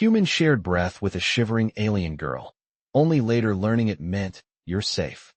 Human shared breath with a shivering alien girl, only later learning it meant you're safe.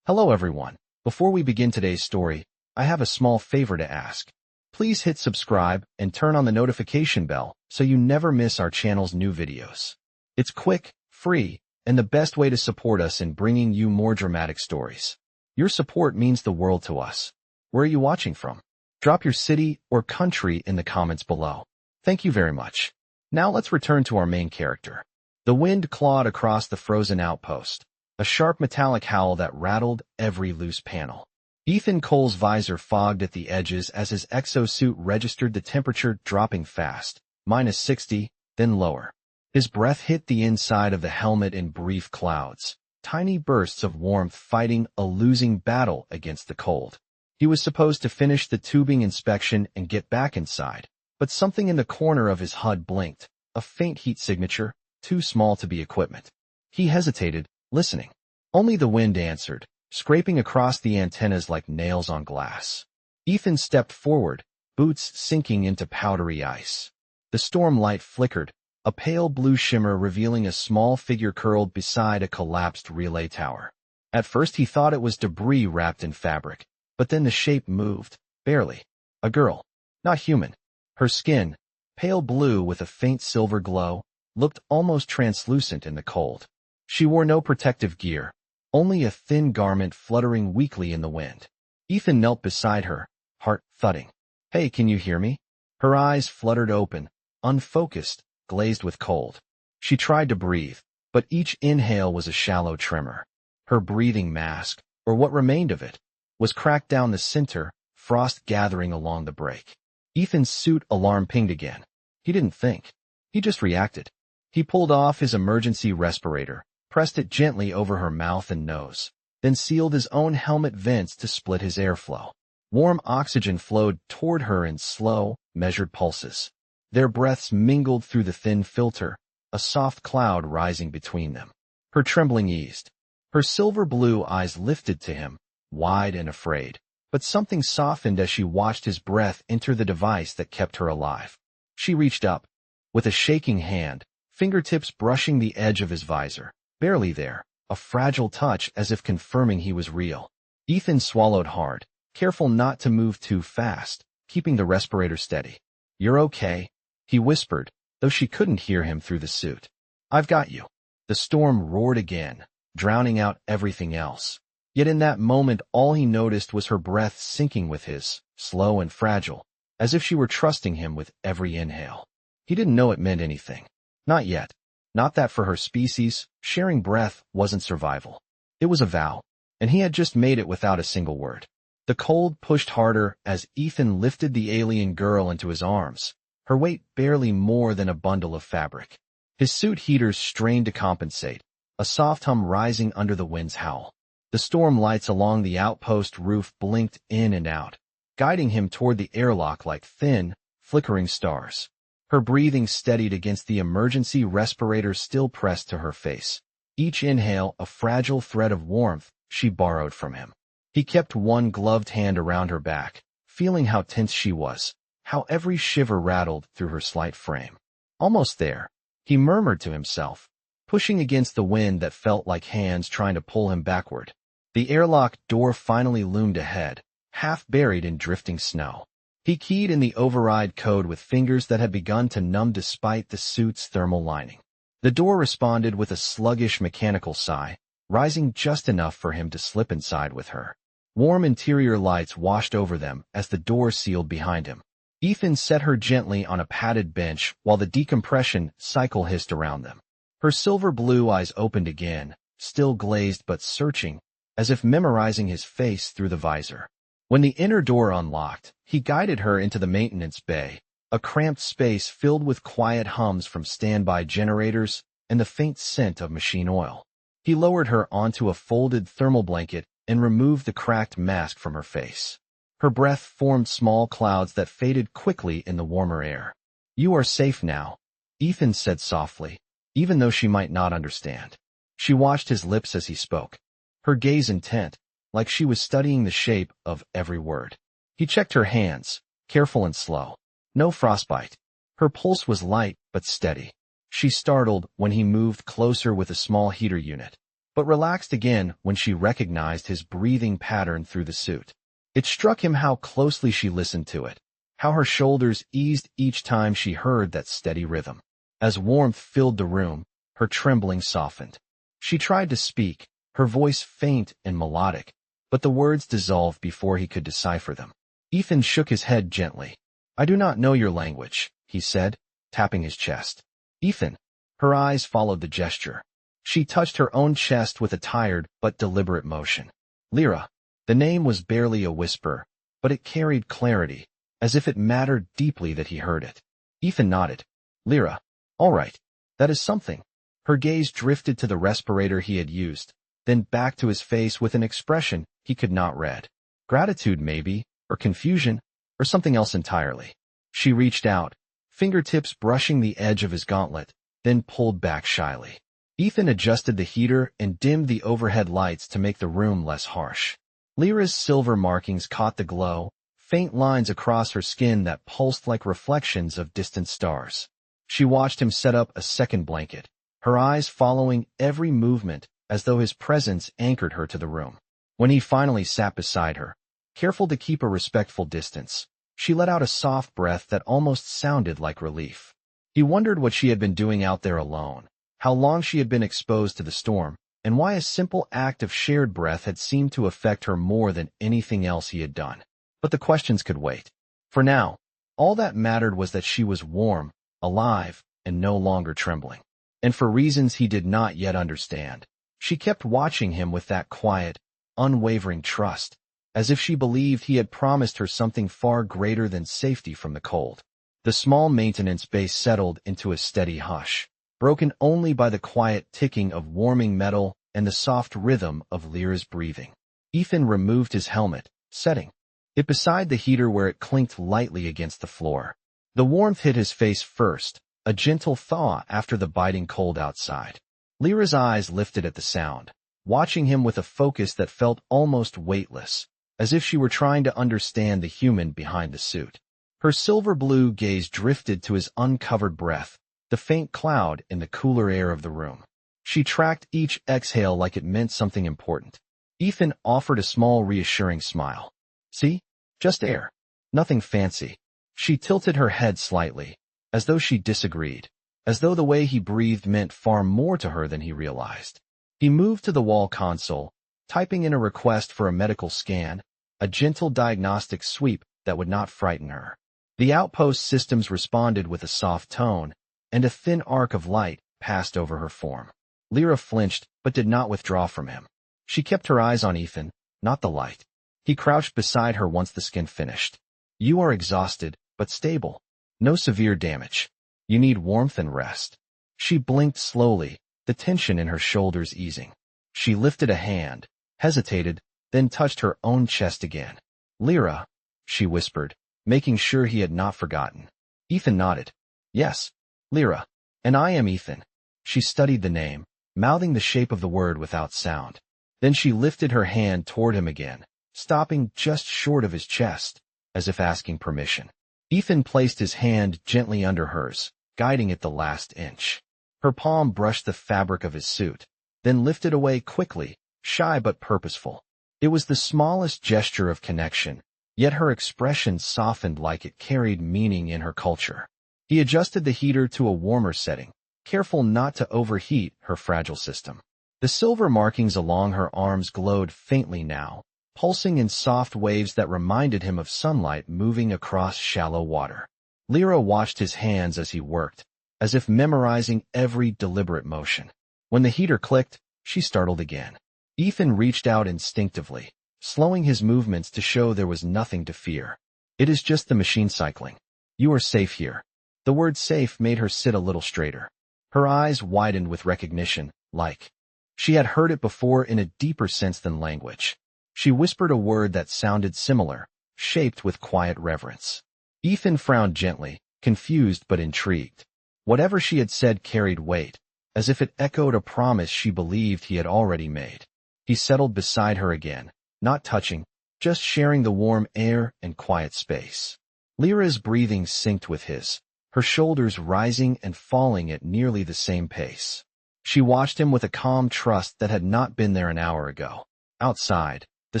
Hello everyone. Before we begin today's story, I have a small favor to ask. Please hit subscribe and turn on the notification bell so you never miss our channel's new videos. It's quick, free, and the best way to support us in bringing you more dramatic stories. Your support means the world to us. Where are you watching from? Drop your city or country in the comments below. Thank you very much. Now let's return to our main character. The wind clawed across the frozen outpost, a sharp metallic howl that rattled every loose panel. Ethan Cole's visor fogged at the edges as his exosuit registered the temperature dropping fast, -60, then lower. His breath hit the inside of the helmet in brief clouds, tiny bursts of warmth fighting a losing battle against the cold. He was supposed to finish the tubing inspection and get back inside, but something in the corner of his HUD blinked, a faint heat signature, too small to be equipment. He hesitated, listening. Only the wind answered, scraping across the antennas like nails on glass. Ethan stepped forward, boots sinking into powdery ice. The storm light flickered, a pale blue shimmer revealing a small figure curled beside a collapsed relay tower. At first he thought it was debris wrapped in fabric, but then the shape moved, barely. A girl, not human. Her skin, pale blue with a faint silver glow, looked almost translucent in the cold. She wore no protective gear, only a thin garment fluttering weakly in the wind. Ethan knelt beside her, heart thudding. "Hey, can you hear me?" Her eyes fluttered open, unfocused, glazed with cold. She tried to breathe, but each inhale was a shallow tremor. Her breathing mask, or what remained of it, was cracked down the center, frost gathering along the break. Ethan's suit alarm pinged again. He didn't think. He just reacted. He pulled off his emergency respirator, pressed it gently over her mouth and nose, then sealed his own helmet vents to split his airflow. Warm oxygen flowed toward her in slow, measured pulses. Their breaths mingled through the thin filter, a soft cloud rising between them. Her trembling eased. Her silver blue eyes lifted to him, wide and afraid, but something softened as she watched his breath enter the device that kept her alive. She reached up, with a shaking hand, fingertips brushing the edge of his visor, barely there, a fragile touch as if confirming he was real. Ethan swallowed hard, careful not to move too fast, keeping the respirator steady. "You're okay," he whispered, though she couldn't hear him through the suit. "I've got you." The storm roared again, drowning out everything else. Yet in that moment all he noticed was her breath sinking with his, slow and fragile, as if she were trusting him with every inhale. He didn't know it meant anything. Not yet. Not that for her species, sharing breath wasn't survival. It was a vow, and he had just made it without a single word. The cold pushed harder as Ethan lifted the alien girl into his arms, her weight barely more than a bundle of fabric. His suit heaters strained to compensate, a soft hum rising under the wind's howl. The storm lights along the outpost roof blinked in and out, guiding him toward the airlock like thin, flickering stars. Her breathing steadied against the emergency respirator still pressed to her face. Each inhale a fragile thread of warmth she borrowed from him. He kept one gloved hand around her back, feeling how tense she was, how every shiver rattled through her slight frame. Almost there, he murmured to himself, pushing against the wind that felt like hands trying to pull him backward. The airlock door finally loomed ahead, half buried in drifting snow. He keyed in the override code with fingers that had begun to numb despite the suit's thermal lining. The door responded with a sluggish mechanical sigh, rising just enough for him to slip inside with her. Warm interior lights washed over them as the door sealed behind him. Ethan set her gently on a padded bench while the decompression cycle hissed around them. Her silver blue eyes opened again, still glazed but searching, as if memorizing his face through the visor. When the inner door unlocked, he guided her into the maintenance bay, a cramped space filled with quiet hums from standby generators and the faint scent of machine oil. He lowered her onto a folded thermal blanket and removed the cracked mask from her face. Her breath formed small clouds that faded quickly in the warmer air. "You are safe now," Ethan said softly, even though she might not understand. She watched his lips as he spoke, her gaze intent, like she was studying the shape of every word. He checked her hands, careful and slow. No frostbite. Her pulse was light but steady. She startled when he moved closer with a small heater unit, but relaxed again when she recognized his breathing pattern through the suit. It struck him how closely she listened to it, how her shoulders eased each time she heard that steady rhythm. As warmth filled the room, her trembling softened. She tried to speak, her voice faint and melodic, but the words dissolved before he could decipher them. Ethan shook his head gently. "I do not know your language," he said, tapping his chest. "Ethan." Her eyes followed the gesture. She touched her own chest with a tired but deliberate motion. "Lyra." The name was barely a whisper, but it carried clarity, as if it mattered deeply that he heard it. Ethan nodded. "Lyra. All right. That is something." Her gaze drifted to the respirator he had used, then back to his face with an expression he could not read. Gratitude maybe, or confusion, or something else entirely. She reached out, fingertips brushing the edge of his gauntlet, then pulled back shyly. Ethan adjusted the heater and dimmed the overhead lights to make the room less harsh. Lyra's silver markings caught the glow, faint lines across her skin that pulsed like reflections of distant stars. She watched him set up a second blanket, her eyes following every movement as though his presence anchored her to the room. When he finally sat beside her, careful to keep a respectful distance, she let out a soft breath that almost sounded like relief. He wondered what she had been doing out there alone, how long she had been exposed to the storm, and why a simple act of shared breath had seemed to affect her more than anything else he had done. But the questions could wait. For now, all that mattered was that she was warm, alive, and no longer trembling. And for reasons he did not yet understand, she kept watching him with that quiet, unwavering trust, as if she believed he had promised her something far greater than safety from the cold. The small maintenance base settled into a steady hush, broken only by the quiet ticking of warming metal and the soft rhythm of Lyra's breathing. Ethan removed his helmet, setting it beside the heater where it clinked lightly against the floor. The warmth hit his face first, a gentle thaw after the biting cold outside. Lyra's eyes lifted at the sound, watching him with a focus that felt almost weightless, as if she were trying to understand the human behind the suit. Her silver blue gaze drifted to his uncovered breath, the faint cloud in the cooler air of the room. She tracked each exhale like it meant something important. Ethan offered a small reassuring smile. "See? Just air. Nothing fancy." She tilted her head slightly, as though she disagreed, as though the way he breathed meant far more to her than he realized. He moved to the wall console, typing in a request for a medical scan, a gentle diagnostic sweep that would not frighten her. The outpost systems responded with a soft tone, and a thin arc of light passed over her form. Lyra flinched, but did not withdraw from him. She kept her eyes on Ethan, not the light. He crouched beside her once the skin finished. "You are exhausted, but stable. No severe damage. You need warmth and rest." She blinked slowly, the tension in her shoulders easing. She lifted a hand, hesitated, then touched her own chest again. "Lyra," she whispered, making sure he had not forgotten. Ethan nodded. "Yes, Lyra. And I am Ethan." She studied the name, mouthing the shape of the word without sound. Then she lifted her hand toward him again, stopping just short of his chest, as if asking permission. Ethan placed his hand gently under hers, guiding it the last inch. Her palm brushed the fabric of his suit, then lifted away quickly, shy but purposeful. It was the smallest gesture of connection, yet her expression softened like it carried meaning in her culture. He adjusted the heater to a warmer setting, careful not to overheat her fragile system. The silver markings along her arms glowed faintly now, pulsing in soft waves that reminded him of sunlight moving across shallow water. Lyra watched his hands as he worked, as if memorizing every deliberate motion. When the heater clicked, she startled again. Ethan reached out instinctively, slowing his movements to show there was nothing to fear. "It is just the machine cycling. You are safe here." The word safe made her sit a little straighter. Her eyes widened with recognition, like she had heard it before in a deeper sense than language. She whispered a word that sounded similar, shaped with quiet reverence. Ethan frowned gently, confused but intrigued. Whatever she had said carried weight, as if it echoed a promise she believed he had already made. He settled beside her again, not touching, just sharing the warm air and quiet space. Lyra's breathing synced with his, her shoulders rising and falling at nearly the same pace. She watched him with a calm trust that had not been there an hour ago. Outside, the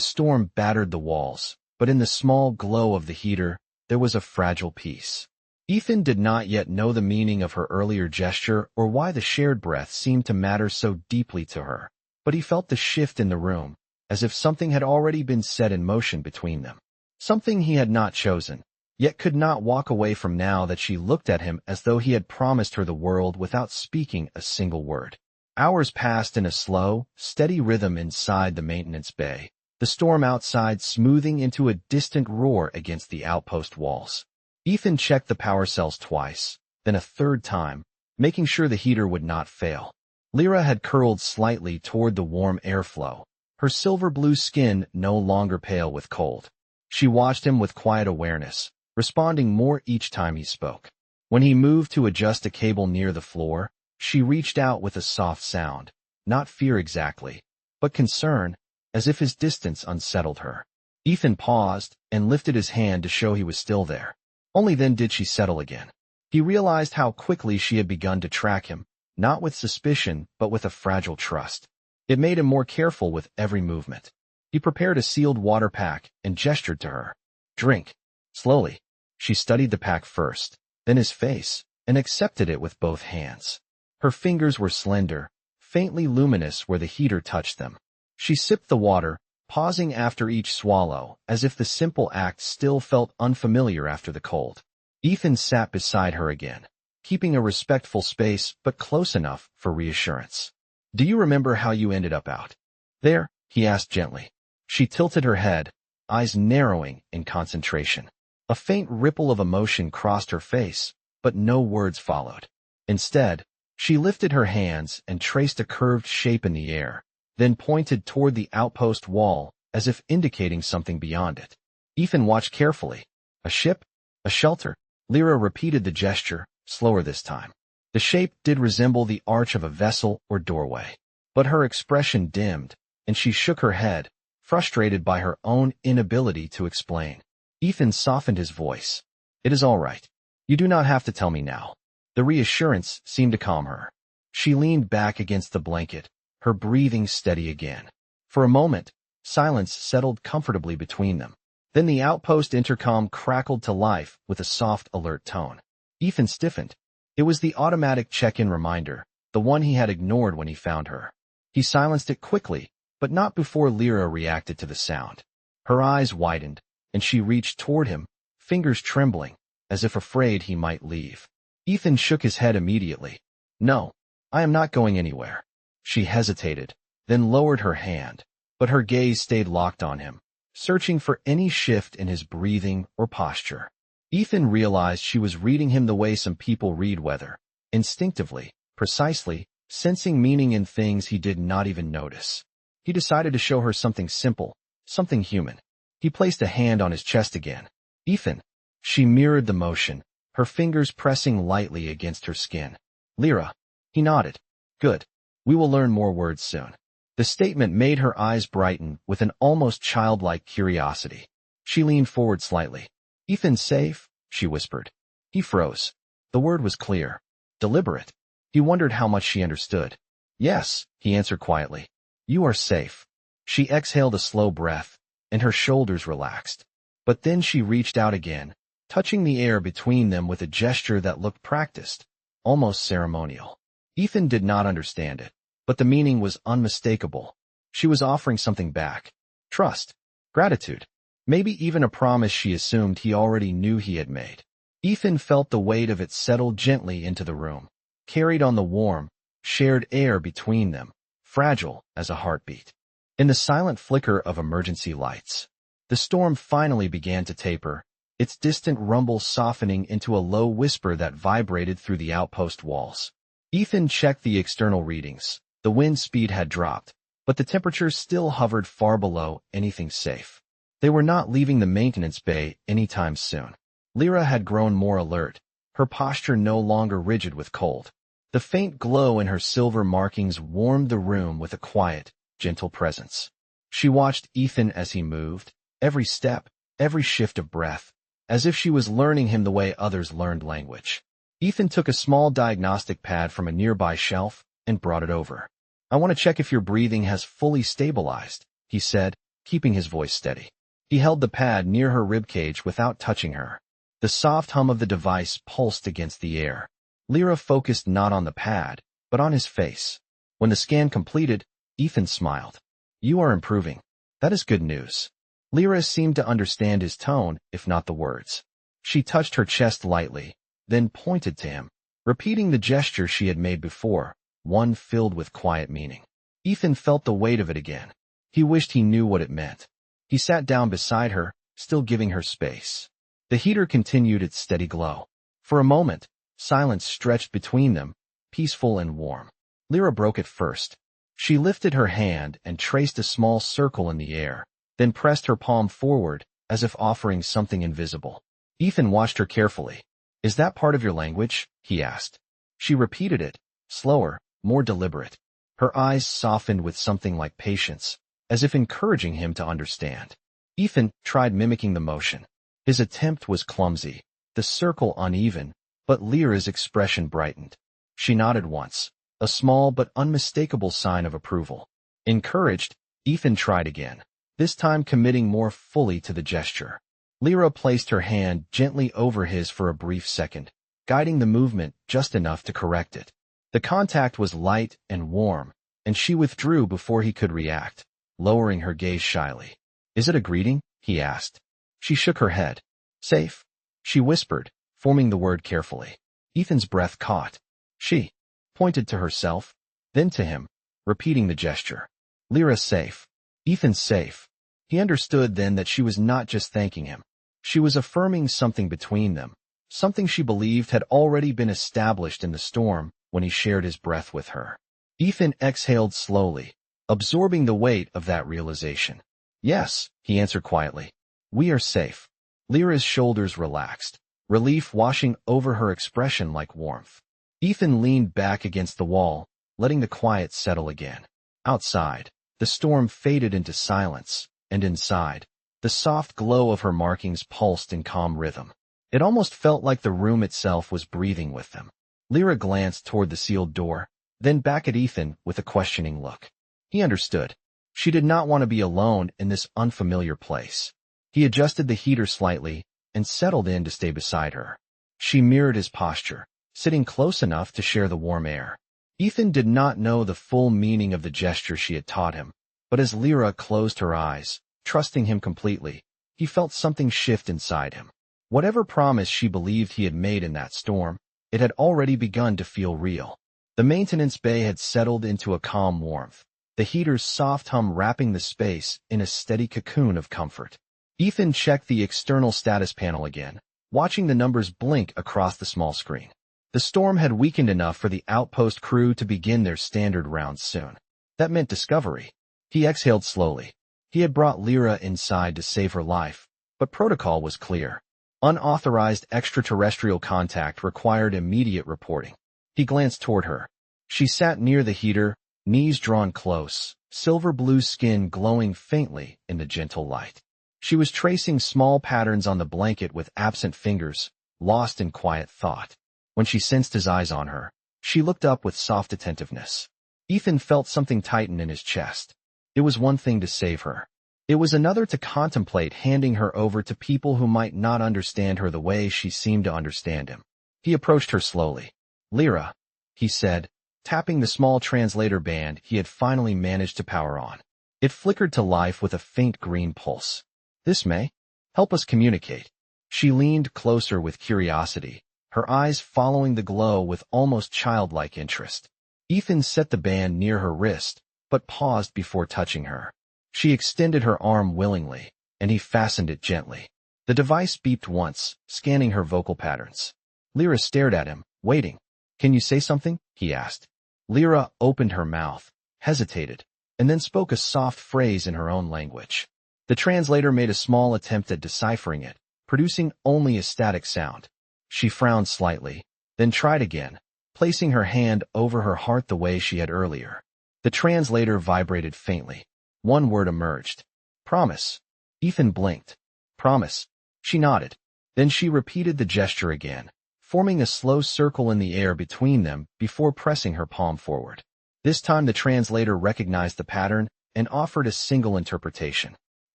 storm battered the walls, but in the small glow of the heater, there was a fragile peace. Ethan did not yet know the meaning of her earlier gesture or why the shared breath seemed to matter so deeply to her, but he felt the shift in the room, as if something had already been set in motion between them. Something he had not chosen, yet could not walk away from now that she looked at him as though he had promised her the world without speaking a single word. Hours passed in a slow, steady rhythm inside the maintenance bay, the storm outside smoothing into a distant roar against the outpost walls. Ethan checked the power cells twice, then a third time, making sure the heater would not fail. Lyra had curled slightly toward the warm airflow, her silver-blue skin no longer pale with cold. She watched him with quiet awareness, responding more each time he spoke. When he moved to adjust a cable near the floor, she reached out with a soft sound, not fear exactly, but concern, as if his distance unsettled her. Ethan paused and lifted his hand to show he was still there. Only then did she settle again. He realized how quickly she had begun to track him, not with suspicion, but with a fragile trust. It made him more careful with every movement. He prepared a sealed water pack and gestured to her. "Drink." Slowly, she studied the pack first, then his face, and accepted it with both hands. Her fingers were slender, faintly luminous where the heater touched them. She sipped the water, pausing after each swallow, as if the simple act still felt unfamiliar after the cold. Ethan sat beside her again, keeping a respectful space but close enough for reassurance. "Do you remember how you ended up out there?" he asked gently. She tilted her head, eyes narrowing in concentration. A faint ripple of emotion crossed her face, but no words followed. Instead, she lifted her hands and traced a curved shape in the air, then pointed toward the outpost wall as if indicating something beyond it. Ethan watched carefully. "A ship? A shelter?" Lyra repeated the gesture, slower this time. The shape did resemble the arch of a vessel or doorway, but her expression dimmed, and she shook her head, frustrated by her own inability to explain. Ethan softened his voice. "It is all right. You do not have to tell me now." The reassurance seemed to calm her. She leaned back against the blanket, her breathing steady again. For a moment, silence settled comfortably between them. Then the outpost intercom crackled to life with a soft, alert tone. Ethan stiffened. It was the automatic check-in reminder, the one he had ignored when he found her. He silenced it quickly, but not before Lyra reacted to the sound. Her eyes widened, and she reached toward him, fingers trembling, as if afraid he might leave. Ethan shook his head immediately. "No, I am not going anywhere." She hesitated, then lowered her hand, but her gaze stayed locked on him, searching for any shift in his breathing or posture. Ethan realized she was reading him the way some people read weather, instinctively, precisely, sensing meaning in things he did not even notice. He decided to show her something simple, something human. He placed a hand on his chest again. "Ethan." She mirrored the motion, her fingers pressing lightly against her skin. "Lyra." He nodded. "Good. We will learn more words soon." The statement made her eyes brighten with an almost childlike curiosity. She leaned forward slightly. "Ethan's safe?" she whispered. He froze. The word was clear, deliberate. He wondered how much she understood. "Yes," he answered quietly. "You are safe." She exhaled a slow breath, and her shoulders relaxed. But then she reached out again, touching the air between them with a gesture that looked practiced, almost ceremonial. Ethan did not understand it, but the meaning was unmistakable. She was offering something back. Trust, gratitude, maybe even a promise she assumed he already knew he had made. Ethan felt the weight of it settle gently into the room, carried on the warm, shared air between them, fragile as a heartbeat. In the silent flicker of emergency lights, the storm finally began to taper, its distant rumble softening into a low whisper that vibrated through the outpost walls. Ethan checked the external readings. The wind speed had dropped, but the temperature still hovered far below anything safe. They were not leaving the maintenance bay anytime soon. Lyra had grown more alert, her posture no longer rigid with cold. The faint glow in her silver markings warmed the room with a quiet, gentle presence. She watched Ethan as he moved, every step, every shift of breath, as if she was learning him the way others learned language. Ethan took a small diagnostic pad from a nearby shelf and brought it over. I want to check if your breathing has fully stabilized, he said, keeping his voice steady. He held the pad near her ribcage without touching her. The soft hum of the device pulsed against the air. Lyra focused not on the pad, but on his face. When the scan completed, Ethan smiled. You are improving. That is good news. Lyra seemed to understand his tone, if not the words. She touched her chest lightly, then pointed to him, repeating the gesture she had made before, one filled with quiet meaning. Ethan felt the weight of it again. He wished he knew what it meant. He sat down beside her, still giving her space. The heater continued its steady glow. For a moment, silence stretched between them, peaceful and warm. Lyra broke it first. She lifted her hand and traced a small circle in the air, then pressed her palm forward, as if offering something invisible. Ethan watched her carefully. Is that part of your language? He asked. She repeated it, slower, more deliberate. Her eyes softened with something like patience, as if encouraging him to understand. Ethan tried mimicking the motion. His attempt was clumsy, the circle uneven, but Lyra's expression brightened. She nodded once, a small but unmistakable sign of approval. Encouraged, Ethan tried again, this time committing more fully to the gesture. Lyra placed her hand gently over his for a brief second, guiding the movement just enough to correct it. The contact was light and warm, and she withdrew before he could react, lowering her gaze shyly. Is it a greeting? He asked. She shook her head. Safe? She whispered, forming the word carefully. Ethan's breath caught. She pointed to herself, then to him, repeating the gesture. Lyra's safe. Ethan's safe. He understood then that she was not just thanking him. She was affirming something between them, something she believed had already been established in the storm when he shared his breath with her. Ethan exhaled slowly, absorbing the weight of that realization. Yes, he answered quietly. We are safe. Lyra's shoulders relaxed, relief washing over her expression like warmth. Ethan leaned back against the wall, letting the quiet settle again. Outside, the storm faded into silence, and inside, the soft glow of her markings pulsed in calm rhythm. It almost felt like the room itself was breathing with them. Lyra glanced toward the sealed door, then back at Ethan with a questioning look. He understood. She did not want to be alone in this unfamiliar place. He adjusted the heater slightly and settled in to stay beside her. She mirrored his posture, sitting close enough to share the warm air. Ethan did not know the full meaning of the gesture she had taught him, but as Lyra closed her eyes, trusting him completely, he felt something shift inside him. Whatever promise she believed he had made in that storm, it had already begun to feel real. The maintenance bay had settled into a calm warmth, the heater's soft hum wrapping the space in a steady cocoon of comfort. Ethan checked the external status panel again, watching the numbers blink across the small screen. The storm had weakened enough for the outpost crew to begin their standard rounds soon. That meant discovery. He exhaled slowly. He had brought Lyra inside to save her life, but protocol was clear. Unauthorized extraterrestrial contact required immediate reporting. He glanced toward her. She sat near the heater, knees drawn close, silver blue skin glowing faintly in the gentle light. She was tracing small patterns on the blanket with absent fingers, lost in quiet thought. When she sensed his eyes on her, she looked up with soft attentiveness. Ethan felt something tighten in his chest. It was one thing to save her. It was another to contemplate handing her over to people who might not understand her the way she seemed to understand him. He approached her slowly. Lyra, he said, tapping the small translator band he had finally managed to power on. It flickered to life with a faint green pulse. This may help us communicate. She leaned closer with curiosity, her eyes following the glow with almost childlike interest. Ethan set the band near her wrist, but paused before touching her. She extended her arm willingly, and he fastened it gently. The device beeped once, scanning her vocal patterns. Lyra stared at him, waiting. Can you say something? He asked. Lyra opened her mouth, hesitated, and then spoke a soft phrase in her own language. The translator made a small attempt at deciphering it, producing only a static sound. She frowned slightly, then tried again, placing her hand over her heart the way she had earlier. The translator vibrated faintly. One word emerged. Promise. Ethan blinked. Promise. She nodded. Then she repeated the gesture again, forming a slow circle in the air between them before pressing her palm forward. This time the translator recognized the pattern and offered a single interpretation.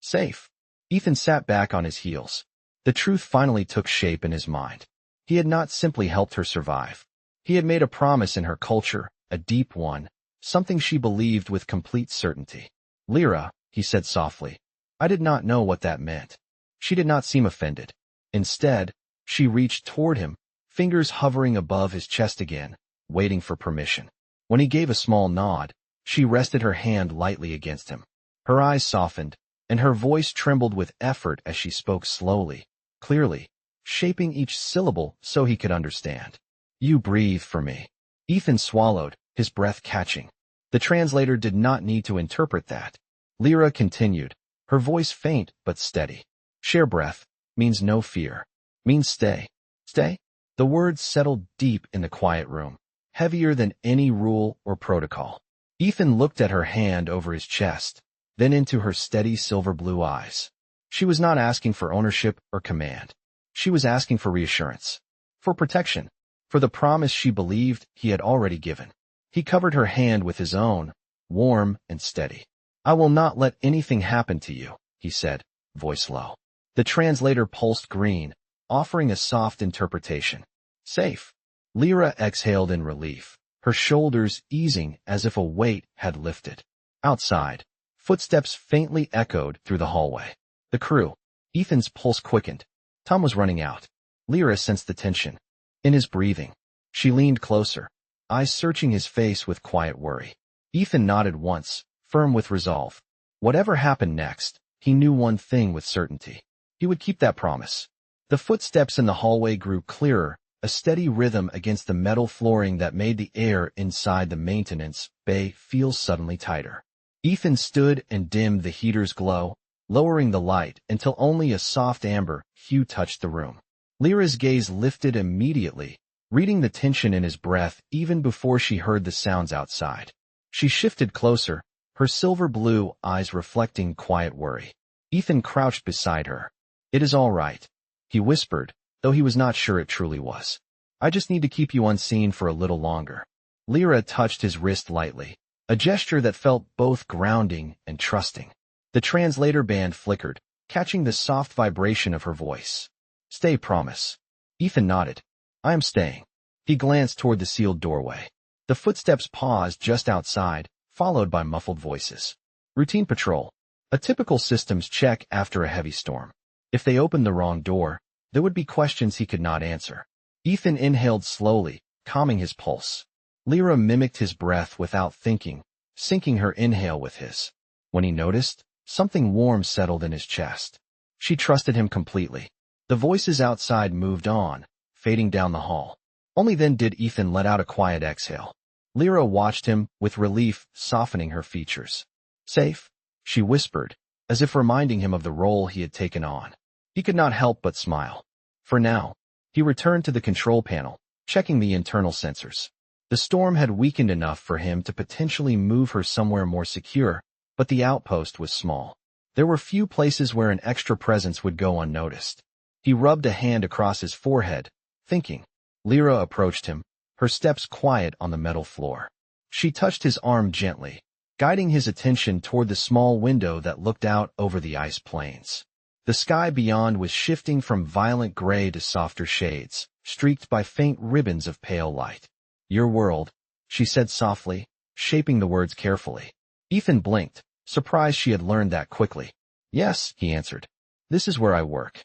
Safe. Ethan sat back on his heels. The truth finally took shape in his mind. He had not simply helped her survive. He had made a promise in her culture, a deep one, something she believed with complete certainty. Lyra, he said softly. I did not know what that meant. She did not seem offended. Instead, she reached toward him, fingers hovering above his chest again, waiting for permission. When he gave a small nod, she rested her hand lightly against him. Her eyes softened, and her voice trembled with effort as she spoke slowly, clearly, shaping each syllable so he could understand. You breathe for me. Ethan swallowed, his breath catching. The translator did not need to interpret that. Lyra continued, her voice faint but steady. Share breath means no fear, means stay. Stay? The words settled deep in the quiet room, heavier than any rule or protocol. Ethan looked at her hand over his chest, then into her steady silver blue eyes. She was not asking for ownership or command. She was asking for reassurance, for protection, for the promise she believed he had already given. He covered her hand with his own, warm and steady. I will not let anything happen to you, he said, voice low. The translator pulsed green, offering a soft interpretation. Safe. Lyra exhaled in relief, her shoulders easing as if a weight had lifted. Outside, footsteps faintly echoed through the hallway. The crew. Ethan's pulse quickened. Tom was running out. Lyra sensed the tension in his breathing. She leaned closer, eyes searching his face with quiet worry. Ethan nodded once, firm with resolve. Whatever happened next, he knew one thing with certainty. He would keep that promise. The footsteps in the hallway grew clearer, a steady rhythm against the metal flooring that made the air inside the maintenance bay feel suddenly tighter. Ethan stood and dimmed the heater's glow, lowering the light until only a soft amber hue touched the room. Lyra's gaze lifted immediately, reading the tension in his breath even before she heard the sounds outside. She shifted closer, her silver blue eyes reflecting quiet worry. Ethan crouched beside her. It is all right, he whispered, though he was not sure it truly was. I just need to keep you unseen for a little longer. Lyra touched his wrist lightly, a gesture that felt both grounding and trusting. The translator band flickered, catching the soft vibration of her voice. Stay, promise. Ethan nodded. I am staying. He glanced toward the sealed doorway. The footsteps paused just outside, followed by muffled voices. Routine patrol. A typical systems check after a heavy storm. If they opened the wrong door, there would be questions he could not answer. Ethan inhaled slowly, calming his pulse. Lyra mimicked his breath without thinking, syncing her inhale with his. When he noticed, something warm settled in his chest. She trusted him completely. The voices outside moved on, fading down the hall. Only then did Ethan let out a quiet exhale. Lyra watched him, with relief softening her features. Safe, she whispered, as if reminding him of the role he had taken on. He could not help but smile. For now, he returned to the control panel, checking the internal sensors. The storm had weakened enough for him to potentially move her somewhere more secure, but the outpost was small. There were few places where an extra presence would go unnoticed. He rubbed a hand across his forehead, thinking. Lyra approached him, her steps quiet on the metal floor. She touched his arm gently, guiding his attention toward the small window that looked out over the ice plains. The sky beyond was shifting from violent gray to softer shades, streaked by faint ribbons of pale light. Your world, she said softly, shaping the words carefully. Ethan blinked, surprised she had learned that quickly. Yes, he answered. This is where I work.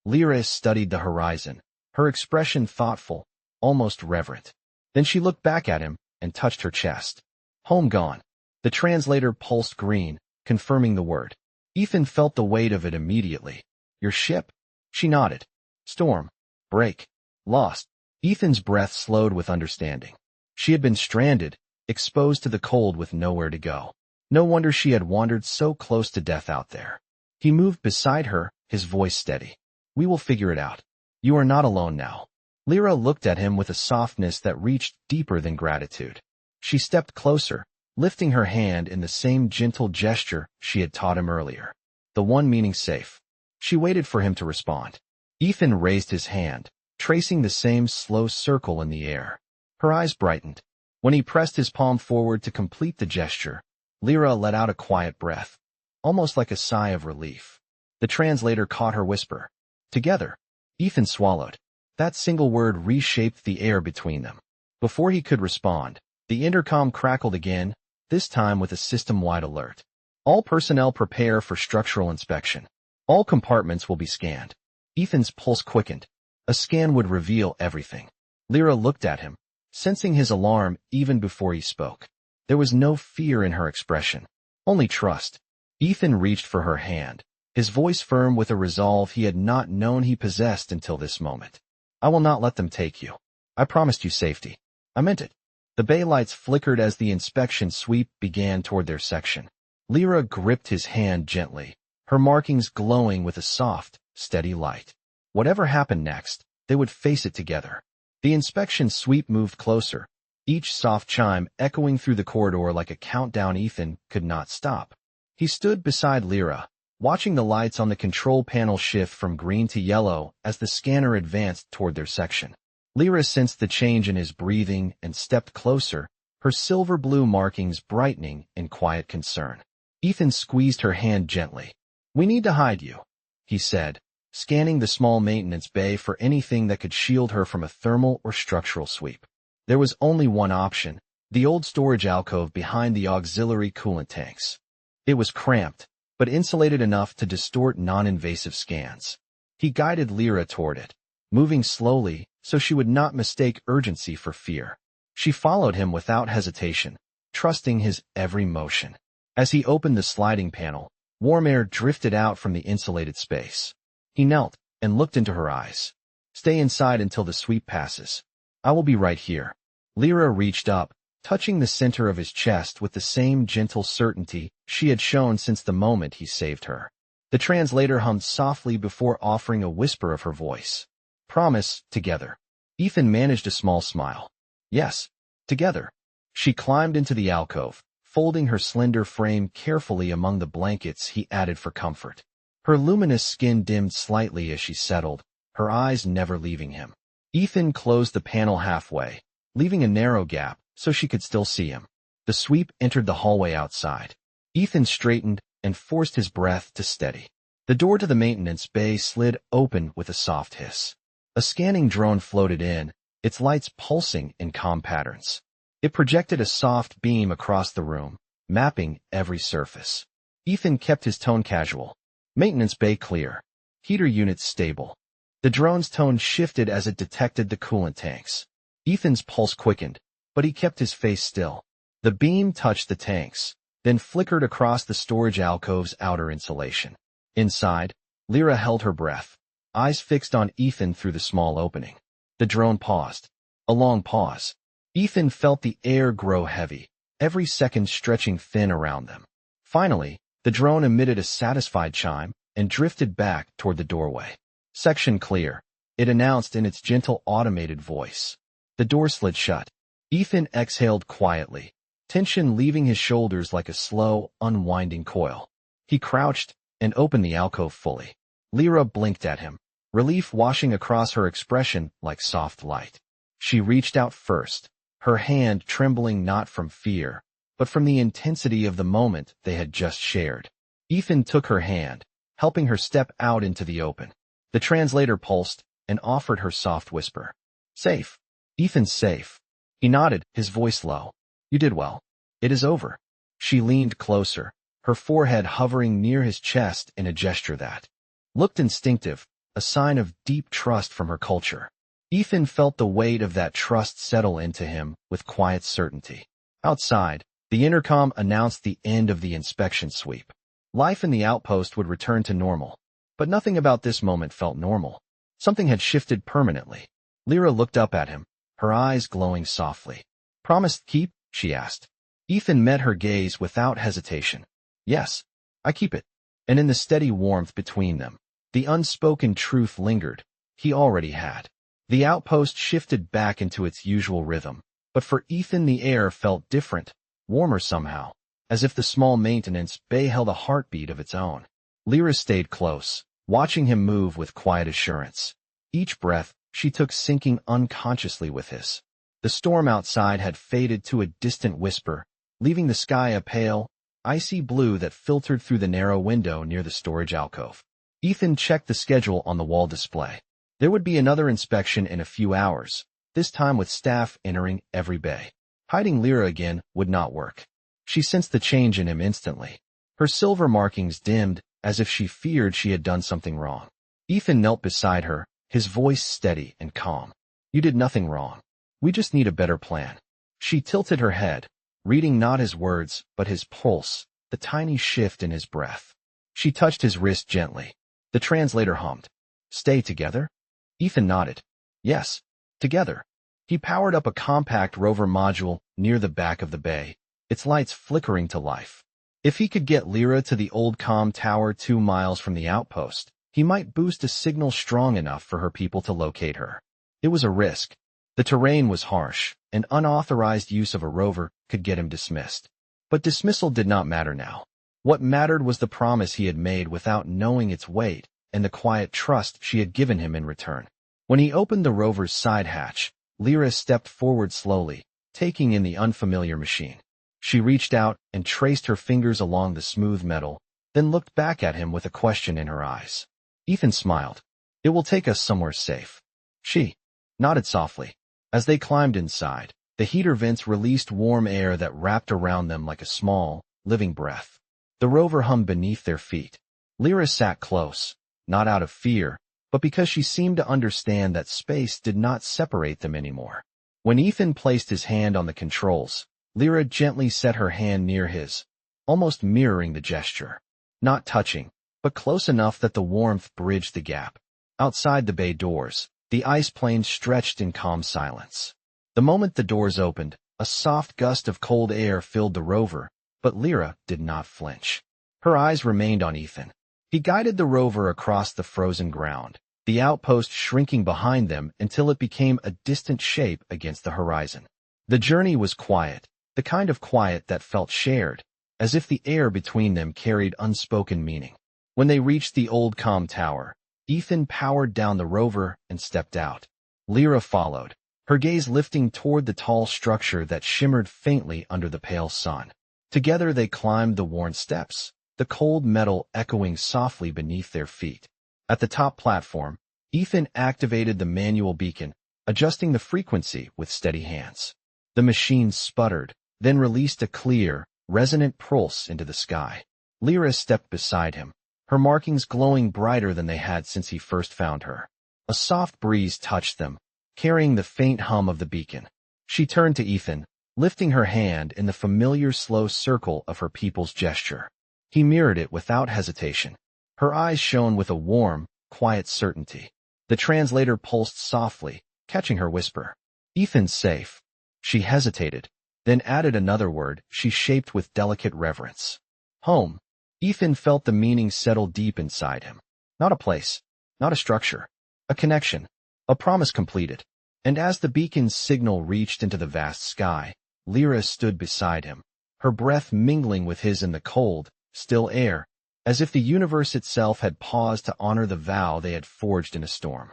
Lyra studied the horizon, her expression thoughtful, almost reverent. Then she looked back at him and touched her chest. Home gone. The translator pulsed green, confirming the word. Ethan felt the weight of it immediately. Your ship? She nodded. Storm. Break. Lost. Ethan's breath slowed with understanding. She had been stranded, exposed to the cold with nowhere to go. No wonder she had wandered so close to death out there. He moved beside her, his voice steady. We will figure it out. You are not alone now. Lyra looked at him with a softness that reached deeper than gratitude. She stepped closer, lifting her hand in the same gentle gesture she had taught him earlier. The one meaning safe. She waited for him to respond. Ethan raised his hand, tracing the same slow circle in the air. Her eyes brightened. When he pressed his palm forward to complete the gesture, Lyra let out a quiet breath, almost like a sigh of relief. The translator caught her whisper. Together. Ethan swallowed. That single word reshaped the air between them. Before he could respond, the intercom crackled again, this time with a system-wide alert. All personnel prepare for structural inspection. All compartments will be scanned. Ethan's pulse quickened. A scan would reveal everything. Lyra looked at him, sensing his alarm even before he spoke. There was no fear in her expression, only trust. Ethan reached for her hand, his voice firm with a resolve he had not known he possessed until this moment. I will not let them take you. I promised you safety. I meant it. The bay lights flickered as the inspection sweep began toward their section. Lyra gripped his hand gently, her markings glowing with a soft, steady light. Whatever happened next, they would face it together. The inspection sweep moved closer, each soft chime echoing through the corridor like a countdown. Ethan could not stop. He stood beside Lyra, watching the lights on the control panel shift from green to yellow as the scanner advanced toward their section. Lyra sensed the change in his breathing and stepped closer, her silver-blue markings brightening in quiet concern. Ethan squeezed her hand gently. We need to hide you, he said, scanning the small maintenance bay for anything that could shield her from a thermal or structural sweep. There was only one option, the old storage alcove behind the auxiliary coolant tanks. It was cramped, but insulated enough to distort non-invasive scans. He guided Lyra toward it, moving slowly so she would not mistake urgency for fear. She followed him without hesitation, trusting his every motion. As he opened the sliding panel, warm air drifted out from the insulated space. He knelt and looked into her eyes. Stay inside until the sweep passes. I will be right here. Lyra reached up, touching the center of his chest with the same gentle certainty she had shown since the moment he saved her. The translator hummed softly before offering a whisper of her voice. Promise, together. Ethan managed a small smile. Yes, together. She climbed into the alcove, folding her slender frame carefully among the blankets he added for comfort. Her luminous skin dimmed slightly as she settled, her eyes never leaving him. Ethan closed the panel halfway, leaving a narrow gap so she could still see him. The sweep entered the hallway outside. Ethan straightened and forced his breath to steady. The door to the maintenance bay slid open with a soft hiss. A scanning drone floated in, its lights pulsing in comm patterns. It projected a soft beam across the room, mapping every surface. Ethan kept his tone casual. Maintenance bay clear. Heater units stable. The drone's tone shifted as it detected the coolant tanks. Ethan's pulse quickened, but he kept his face still. The beam touched the tanks, then flickered across the storage alcove's outer insulation. Inside, Lyra held her breath, eyes fixed on Ethan through the small opening. The drone paused. A long pause. Ethan felt the air grow heavy, every second stretching thin around them. Finally, the drone emitted a satisfied chime and drifted back toward the doorway. Section clear, it announced in its gentle automated voice. The door slid shut. Ethan exhaled quietly, tension leaving his shoulders like a slow, unwinding coil. He crouched and opened the alcove fully. Lyra blinked at him, relief washing across her expression like soft light. She reached out first, her hand trembling not from fear, but from the intensity of the moment they had just shared. Ethan took her hand, helping her step out into the open. The translator pulsed and offered her soft whisper. Safe. Ethan's safe. He nodded, his voice low. You did well. It is over. She leaned closer, her forehead hovering near his chest in a gesture that looked instinctive, a sign of deep trust from her culture. Ethan felt the weight of that trust settle into him with quiet certainty. Outside, the intercom announced the end of the inspection sweep. Life in the outpost would return to normal. But nothing about this moment felt normal. Something had shifted permanently. Lyra looked up at him, her eyes glowing softly. Promised keep? She asked. Ethan met her gaze without hesitation. Yes, I keep it. And in the steady warmth between them, the unspoken truth lingered. He already had. The outpost shifted back into its usual rhythm, but for Ethan the air felt different, warmer somehow, as if the small maintenance bay held a heartbeat of its own. Lyra stayed close, watching him move with quiet assurance. Each breath she took sinking unconsciously with his. The storm outside had faded to a distant whisper, leaving the sky a pale, icy blue that filtered through the narrow window near the storage alcove. Ethan checked the schedule on the wall display. There would be another inspection in a few hours, this time with staff entering every bay. Hiding Lyra again would not work. She sensed the change in him instantly. Her silver markings dimmed, as if she feared she had done something wrong. Ethan knelt beside her, his voice steady and calm. "You did nothing wrong. We just need a better plan." She tilted her head, reading not his words, but his pulse, the tiny shift in his breath. She touched his wrist gently. The translator hummed. "Stay together?" Ethan nodded. "Yes, together." He powered up a compact rover module near the back of the bay, its lights flickering to life. If he could get Lyra to the old comm tower 2 miles from the outpost, he might boost a signal strong enough for her people to locate her. It was a risk. The terrain was harsh, and unauthorized use of a rover could get him dismissed. But dismissal did not matter now. What mattered was the promise he had made without knowing its weight, and the quiet trust she had given him in return. When he opened the rover's side hatch, Lyra stepped forward slowly, taking in the unfamiliar machine. She reached out and traced her fingers along the smooth metal, then looked back at him with a question in her eyes. Ethan smiled. "It will take us somewhere safe." She nodded softly. As they climbed inside, the heater vents released warm air that wrapped around them like a small, living breath. The rover hummed beneath their feet. Lyra sat close, not out of fear, but because she seemed to understand that space did not separate them anymore. When Ethan placed his hand on the controls, Lyra gently set her hand near his, almost mirroring the gesture. Not touching, but close enough that the warmth bridged the gap. Outside the bay doors, the ice plain stretched in calm silence. The moment the doors opened, a soft gust of cold air filled the rover, but Lyra did not flinch. Her eyes remained on Ethan. He guided the rover across the frozen ground, the outpost shrinking behind them until it became a distant shape against the horizon. The journey was quiet, the kind of quiet that felt shared, as if the air between them carried unspoken meaning. When they reached the old comm tower, Ethan powered down the rover and stepped out. Lyra followed, her gaze lifting toward the tall structure that shimmered faintly under the pale sun. Together they climbed the worn steps, the cold metal echoing softly beneath their feet. At the top platform, Ethan activated the manual beacon, adjusting the frequency with steady hands. The machine sputtered, then released a clear, resonant pulse into the sky. Lyra stepped beside him, her markings glowing brighter than they had since he first found her. A soft breeze touched them, carrying the faint hum of the beacon. She turned to Ethan, lifting her hand in the familiar slow circle of her people's gesture. He mirrored it without hesitation. Her eyes shone with a warm, quiet certainty. The translator pulsed softly, catching her whisper. "Ethan's safe." She hesitated, then added another word she shaped with delicate reverence. "Home." Ethan felt the meaning settle deep inside him. Not a place, not a structure, a connection, a promise completed. And as the beacon's signal reached into the vast sky, Lyra stood beside him, her breath mingling with his in the cold, still air, as if the universe itself had paused to honor the vow they had forged in a storm.